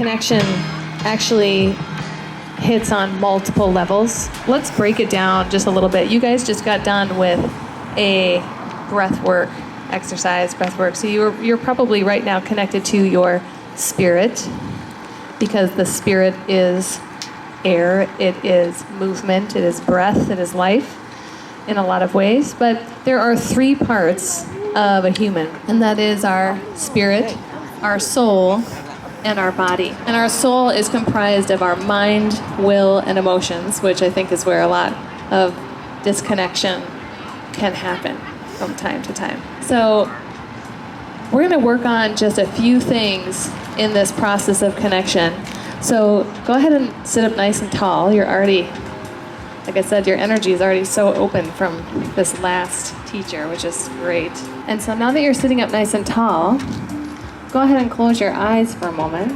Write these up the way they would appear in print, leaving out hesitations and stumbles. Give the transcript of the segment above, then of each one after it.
connection actually hits on multiple levels. Let's break it down just a little bit. You guys just got done with a breathwork exercise, breathwork. So you're probably right now connected to your spirit, because the spirit is air, it is movement, it is breath, it is life in a lot of ways. But there are three parts of a human, and that is our spirit, our soul, and our body. And our soul is comprised of our mind, will, and emotions, which I think is where a lot of disconnection can happen from time to time. So we're going to work on just a few things in this process of connection. So go ahead and sit up nice and tall. You're already, like I said, your energy is already so open from this last teacher, which is great. And so now that you're sitting up nice and tall, go ahead and close your eyes for a moment.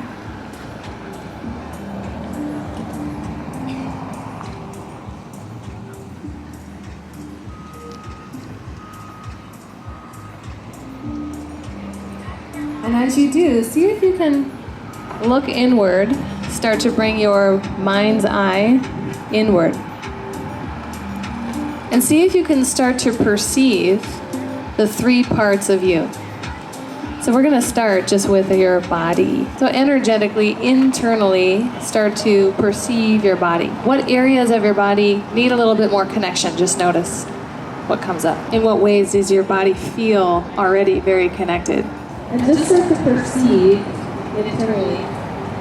And as you do, see if you can look inward, start to bring your mind's eye inward. And see if you can start to perceive the three parts of you. So we're going to start just with your body. So energetically, internally, start to perceive your body. What areas of your body need a little bit more connection? Just notice what comes up. In what ways does your body feel already very connected? And just start to perceive internally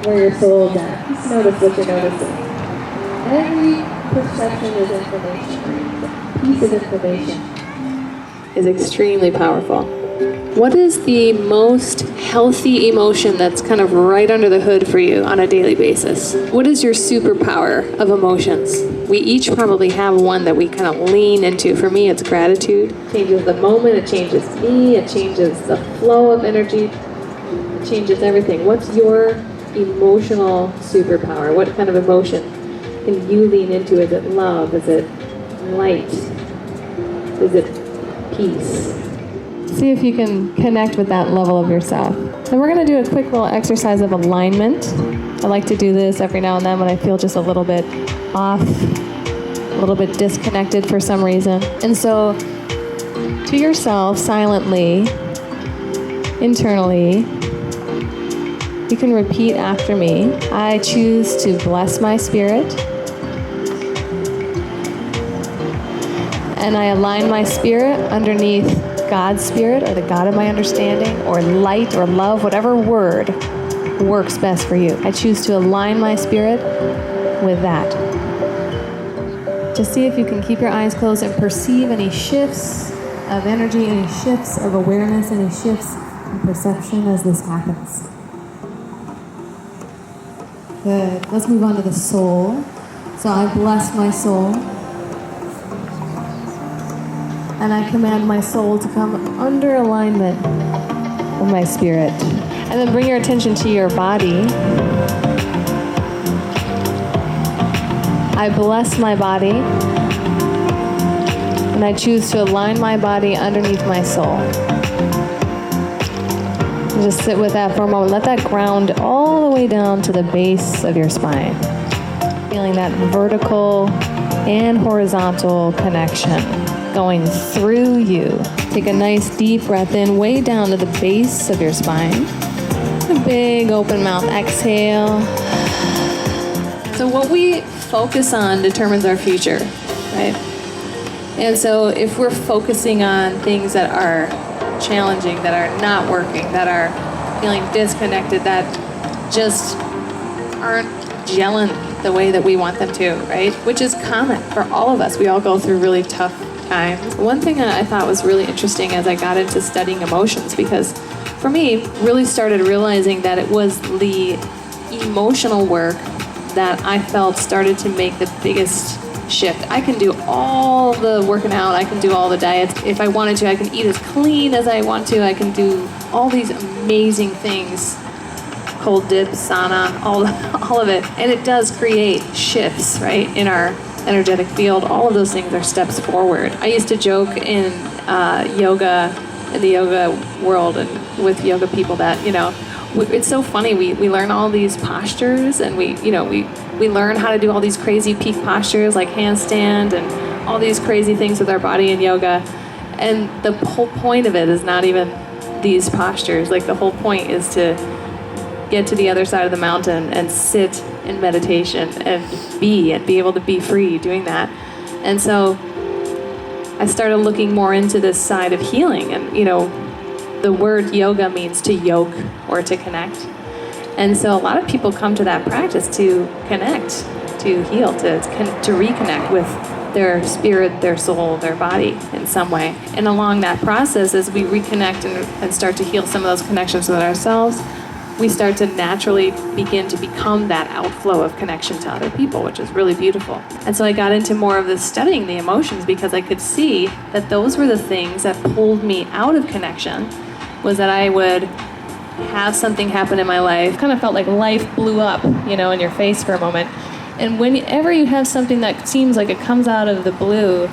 where your soul is at. Just notice what you're noticing. Every perception is information. Piece of information is extremely powerful. What is the most healthy emotion that's kind of right under the hood for you on a daily basis? What is your superpower of emotions? We each probably have one that we kind of lean into. For me, it's gratitude. It changes the moment, it changes me, it changes the flow of energy, it changes everything. What's your emotional superpower? What kind of emotion can you lean into? Is it love? Is it light? Is it peace? See if you can connect with that level of yourself. So we're going to do a quick little exercise of alignment. I like to do this every now and then when I feel just a little bit off, a little bit disconnected for some reason. And so to yourself, silently, internally, you can repeat after me. I choose to bless my spirit. And I align my spirit underneath God's spirit, or the God of my understanding, or light, or love, whatever word works best for you. I choose to align my spirit with that. Just see if you can keep your eyes closed and perceive any shifts of energy, any shifts of awareness, any shifts in perception as this happens. Good. Let's move on to the soul. So I bless my soul. And I command my soul to come under alignment with my spirit. And then bring your attention to your body. I bless my body. And I choose to align my body underneath my soul. And just sit with that for a moment. Let that ground all the way down to the base of your spine. Feeling that vertical and horizontal connection going through you. Take a nice deep breath in, way down to the base of your spine. A big open mouth exhale. So what we focus on determines our future, right? And so if we're focusing on things that are challenging, that are not working, that are feeling disconnected, that just aren't gelling the way that we want them to, right? Which is common for all of us. We all go through really tough times. One thing that I thought was really interesting as I got into studying emotions, because for me, really started realizing that it was the emotional work that I felt started to make the biggest shift. I can do all the working out, I can do all the diets. If I wanted to, I can eat as clean as I want to, I can do all these amazing things, cold dip, sauna, all of it. And it does create shifts, right, in our energetic field. All of those things are steps forward. I used to joke in yoga, in the yoga world and with yoga people that, it's so funny. We learn all these postures, and we learn how to do all these crazy peak postures like handstand and all these crazy things with our body in yoga. And the whole point of it is not even these postures. Like, the whole point is to get to the other side of the mountain and sit in meditation and be able to be free doing that. And so I started looking more into this side of healing. And, the word yoga means to yoke or to connect. And so a lot of people come to that practice to connect, to heal, to reconnect with their spirit, their soul, their body in some way. And along that process, as we reconnect and start to heal some of those connections with ourselves, we start to naturally begin to become that outflow of connection to other people, which is really beautiful. And so I got into more of this studying the emotions, because I could see that those were the things that pulled me out of connection. Was that I would have something happen in my life, kind of felt like life blew up, in your face for a moment. And whenever you have something that seems like it comes out of the blue,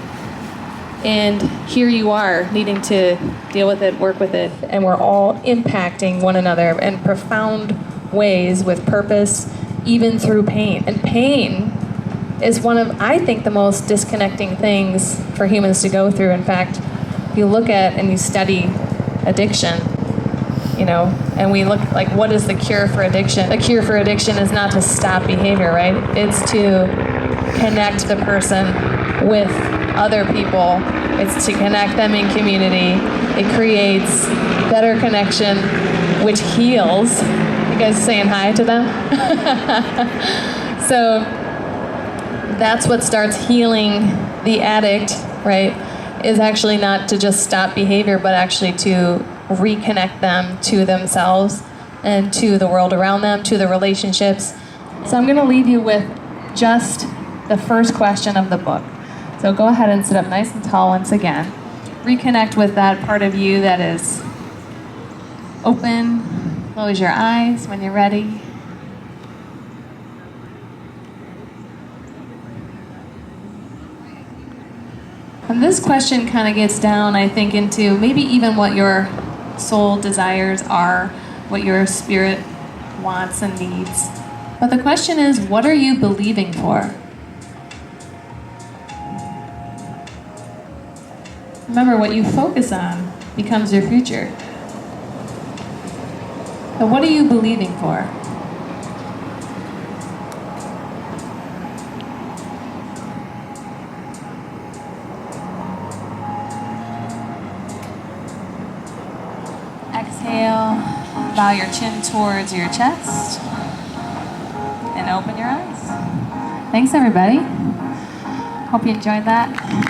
and here you are needing to deal with it, work with it, and we're all impacting one another in profound ways with purpose, even through pain. And pain is one of, I think, the most disconnecting things for humans to go through. In fact, if you look at and you study addiction, and we look like, what is the cure for addiction? The cure for addiction is not to stop behavior, right? It's to connect the person with other people. It's to connect them in community. It creates better connection, which heals. You guys saying hi to them? So that's what starts healing the addict, right? Is actually not to just stop behavior, but actually to reconnect them to themselves and to the world around them, to the relationships. So I'm going to leave you with just the first question of the book. So go ahead and sit up nice and tall once again. Reconnect with that part of you that is open. Close your eyes when you're ready. And this question kind of gets down, I think, into maybe even what your soul desires are, what your spirit wants and needs. But the question is, what are you believing for? Remember, what you focus on becomes your future. So what are you believing for? Exhale, bow your chin towards your chest, and open your eyes. Thanks, everybody. Hope you enjoyed that.